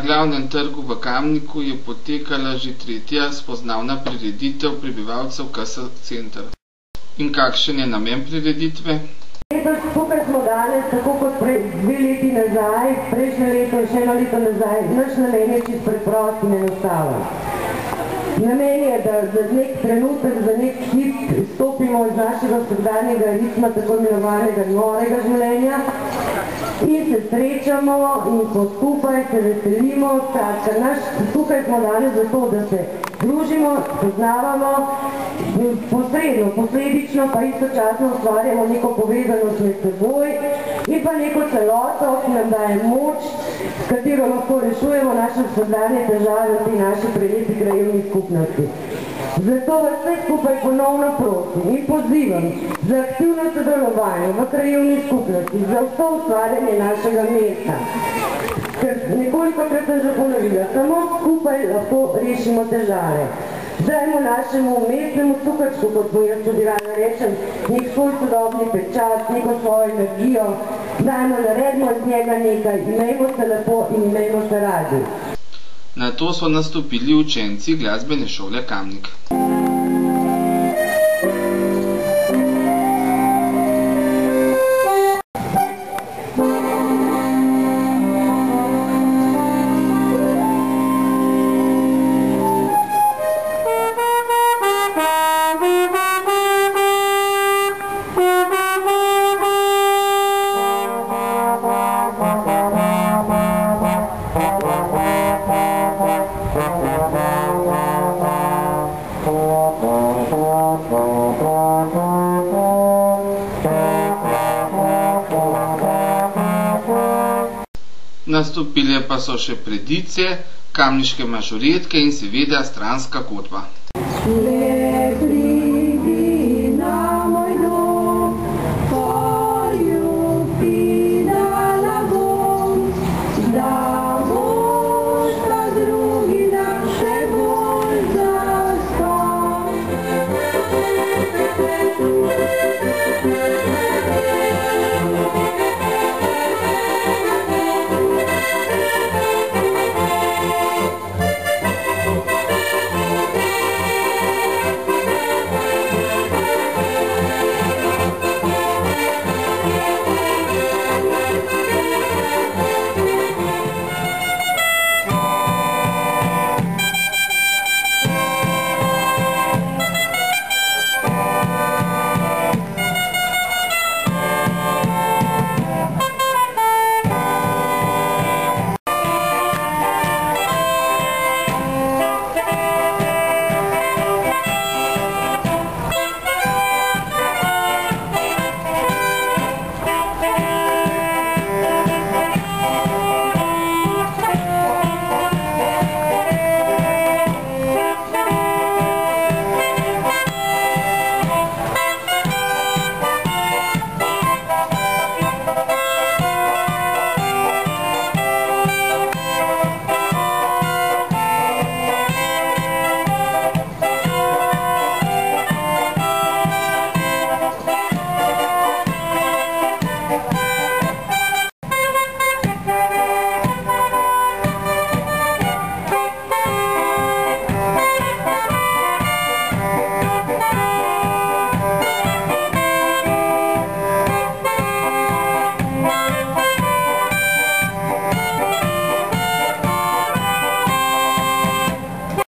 glavnem trgu v Kamniku je potekala že tretja spoznavna prireditev prebivalcev KS Center. In kakšen je namen prireditve? Tukaj smo danes, tako kot 2 leti nazaj, prejšnje leto in še 1 leto nazaj, naš namen je čist preprost in enostaven. Namen je, da za nek trenutek, za nek hip stopimo iz našega vsakdanjega ritma, tako imenovanega norega življenja, in se srečamo in skupaj se veselimo. Tukaj smo danes zato, da se družimo, spoznavamo, posredno, posledično pa istočasno ustvarjamo neko povezanost med seboj in pa neko celoto, ki nam daje moč, s katero lahko rešujemo naše vsakdanje težave v naši prelepi krajevni skupnosti. Zato vas vse skupaj ponovno prosim in pozivam za aktivno sodelovanje v krajevni skupnosti, za vso ustvarjanje našega mesta. Ker nekoliko krat sem že ponovila, samo skupaj lahko rešimo težave. Dajmo našemu mestnemu sukačku, kot mu jaz tudi rada rečem, nek svoj sodobni pečat, neko svojo energijo, dajmo, naredimo iz njega nekaj, imejmo se lepo in imejmo se radi. Na to so nastopili učenci glasbene šole Kamnik. Nastopile pa so še Predice, kamniške mažoretke in seveda Stranska godba.